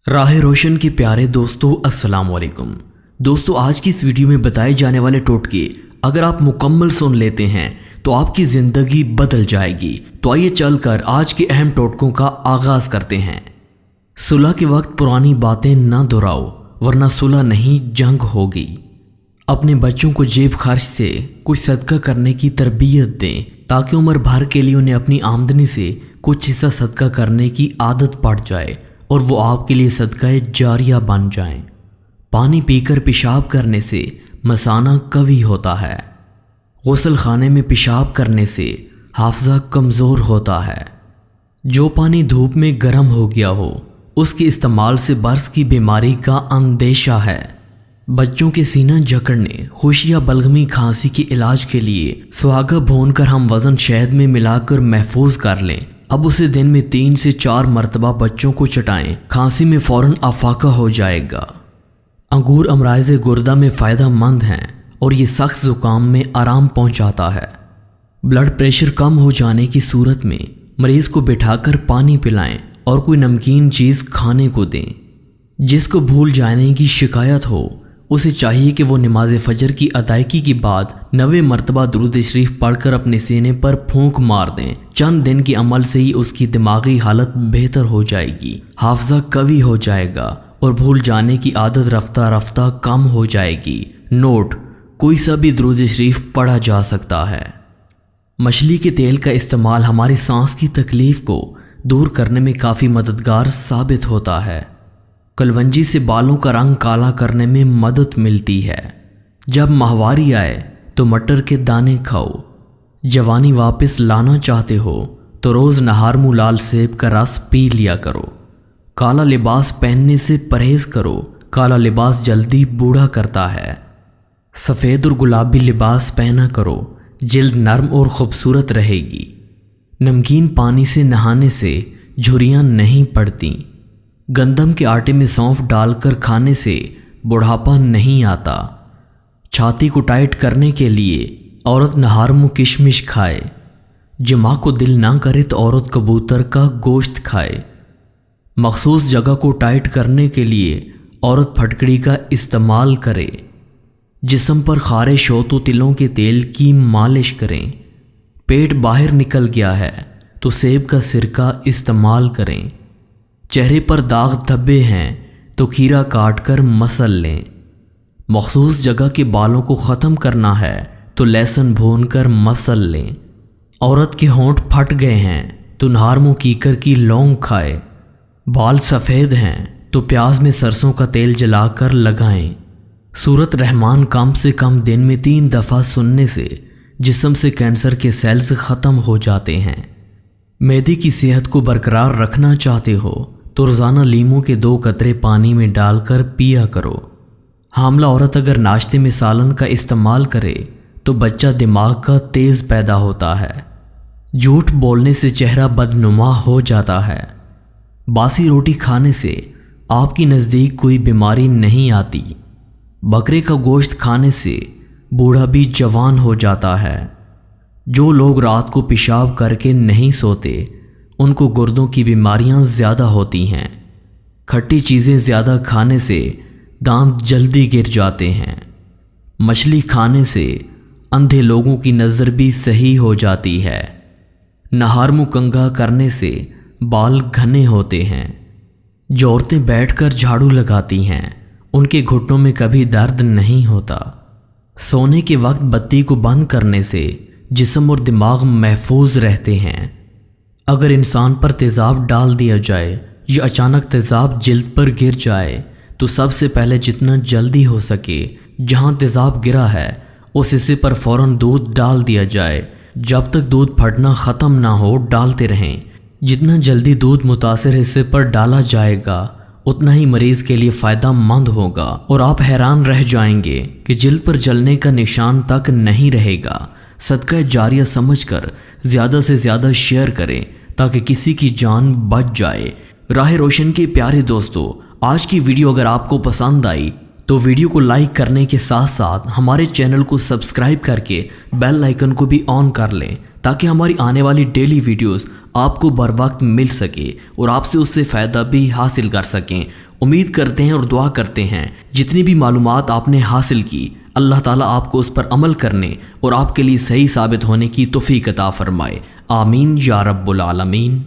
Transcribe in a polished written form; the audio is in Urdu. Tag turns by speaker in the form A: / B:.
A: راہ روشن کے پیارے دوستو السلام علیکم۔ دوستو آج کی اس ویڈیو میں بتائے جانے والے ٹوٹکے اگر آپ مکمل سن لیتے ہیں تو آپ کی زندگی بدل جائے گی۔ تو آئیے چل کر آج کے اہم ٹوٹکوں کا آغاز کرتے ہیں۔ صلح کے وقت پرانی باتیں نہ دہراؤ ورنہ صلح نہیں جنگ ہوگی۔ اپنے بچوں کو جیب خرچ سے کچھ صدقہ کرنے کی تربیت دیں تاکہ عمر بھر کے لیے انہیں اپنی آمدنی سے کچھ حصہ صدقہ کرنے کی عادت پڑ جائے اور وہ آپ کے لیے صدقہ جاریہ بن جائیں۔ پانی پی کر پیشاب کرنے سے مثانہ قوی ہوتا ہے۔ غسل خانے میں پیشاب کرنے سے حافظہ کمزور ہوتا ہے۔ جو پانی دھوپ میں گرم ہو گیا ہو اس کے استعمال سے برس کی بیماری کا اندیشہ ہے۔ بچوں کے سینہ جکڑنے، خشک یا بلغمی کھانسی کے علاج کے لیے سہاگہ بھون کر ہم وزن شہد میں ملا کر محفوظ کر لیں۔ اب اسے دن میں 3 سے 4 مرتبہ بچوں کو چٹائیں، کھانسی میں فوراً افاقہ ہو جائے گا۔ انگور امراض گردہ میں فائدہ مند ہیں اور یہ سخت زکام میں آرام پہنچاتا ہے۔ بلڈ پریشر کم ہو جانے کی صورت میں مریض کو بٹھا کر پانی پلائیں اور کوئی نمکین چیز کھانے کو دیں۔ جس کو بھول جانے کی شکایت ہو اسے چاہیے کہ وہ نماز فجر کی ادائیگی کے بعد 90 مرتبہ درود شریف پڑھ کر اپنے سینے پر پھونک مار دیں۔ چند دن کے عمل سے ہی اس کی دماغی حالت بہتر ہو جائے گی، حافظہ قوی ہو جائے گا اور بھول جانے کی عادت رفتہ رفتہ کم ہو جائے گی۔ نوٹ: کوئی سا بھی درود شریف پڑھا جا سکتا ہے۔ مچھلی کے تیل کا استعمال ہماری سانس کی تکلیف کو دور کرنے میں کافی مددگار ثابت ہوتا ہے۔ کلونجی سے بالوں کا رنگ کالا کرنے میں مدد ملتی ہے۔ جب ماہواری آئے تو مٹر کے دانے کھاؤ۔ جوانی واپس لانا چاہتے ہو تو روز نہار منہ لال سیب کا رس پی لیا کرو۔ کالا لباس پہننے سے پرہیز کرو، کالا لباس جلدی بوڑھا کرتا ہے۔ سفید اور گلابی لباس پہنا کرو، جلد نرم اور خوبصورت رہے گی۔ نمکین پانی سے نہانے سے جھریاں نہیں پڑتی۔ گندم کے آٹے میں سونف ڈال کر کھانے سے بڑھاپا نہیں آتا۔ چھاتی کو ٹائٹ کرنے کے لیے عورت نہار منہ کشمش کھائے۔ جماع کو دل نہ کرے تو عورت کبوتر کا گوشت کھائے۔ مخصوص جگہ کو ٹائٹ کرنے کے لیے عورت پھٹکڑی کا استعمال کرے۔ جسم پر خارش ہو تو تلوں کے تیل کی مالش کریں۔ پیٹ باہر نکل گیا ہے تو سیب کا سرکہ استعمال کریں۔ چہرے پر داغ دھبے ہیں تو کھیرا کاٹ کر مسل لیں۔ مخصوص جگہ کے بالوں کو ختم کرنا ہے تو لہسن بھون کر مسل لیں۔ عورت کے ہونٹ پھٹ گئے ہیں تو نہار منہ کیکر کی لونگ کھائے۔ بال سفید ہیں تو پیاز میں سرسوں کا تیل جلا کر لگائیں۔ سورت رحمان کم سے کم دن میں 3 دفعہ سننے سے جسم سے کینسر کے سیلز ختم ہو جاتے ہیں۔ معدے کی صحت کو برقرار رکھنا چاہتے ہو تو روزانہ لیموں کے 2 قطرے پانی میں ڈال کر پیا کرو۔ حاملہ عورت اگر ناشتے میں سالن کا استعمال کرے تو بچہ دماغ کا تیز پیدا ہوتا ہے۔ جھوٹ بولنے سے چہرہ بدنما ہو جاتا ہے۔ باسی روٹی کھانے سے آپ کی نزدیک کوئی بیماری نہیں آتی۔ بکرے کا گوشت کھانے سے بوڑھا بھی جوان ہو جاتا ہے۔ جو لوگ رات کو پیشاب کر کے نہیں سوتے ان کو گردوں کی بیماریاں زیادہ ہوتی ہیں۔ کھٹی چیزیں زیادہ کھانے سے دانت جلدی گر جاتے ہیں۔ مچھلی کھانے سے اندھے لوگوں کی نظر بھی صحیح ہو جاتی ہے۔ نہار منہ کنگھا کرنے سے بال گھنے ہوتے ہیں۔ جو عورتیں بیٹھ کر جھاڑو لگاتی ہیں ان کے گھٹنوں میں کبھی درد نہیں ہوتا۔ سونے کے وقت بتی کو بند کرنے سے جسم اور دماغ محفوظ رہتے ہیں۔ اگر انسان پر تیزاب ڈال دیا جائے یا اچانک تیزاب جلد پر گر جائے تو سب سے پہلے جتنا جلدی ہو سکے جہاں تیزاب گرا ہے اس حصے پر فوراً دودھ ڈال دیا جائے۔ جب تک دودھ پھٹنا ختم نہ ہو ڈالتے رہیں۔ جتنا جلدی دودھ متاثر حصے پر ڈالا جائے گا اتنا ہی مریض کے لیے فائدہ مند ہوگا اور آپ حیران رہ جائیں گے کہ جلد پر جلنے کا نشان تک نہیں رہے گا۔ صدقہ جاریہ سمجھ کر زیادہ سے زیادہ شیئر کریں تاکہ کسی کی جان بچ جائے۔ راہ روشن کے پیارے دوستو، آج کی ویڈیو اگر آپ کو پسند آئی تو ویڈیو کو لائک کرنے کے ساتھ ساتھ ہمارے چینل کو سبسکرائب کر کے بیل آئیکن کو بھی آن کر لیں تاکہ ہماری آنے والی ڈیلی ویڈیوز آپ کو بر وقت مل سکے اور آپ سے اس سے فائدہ بھی حاصل کر سکیں۔ امید کرتے ہیں اور دعا کرتے ہیں جتنی بھی معلومات آپ نے حاصل کی اللہ تعالیٰ آپ کو اس پر عمل کرنے اور آپ کے لیے صحیح ثابت ہونے کی توفیق عطا فرمائے۔ آمین یا رب العالمین۔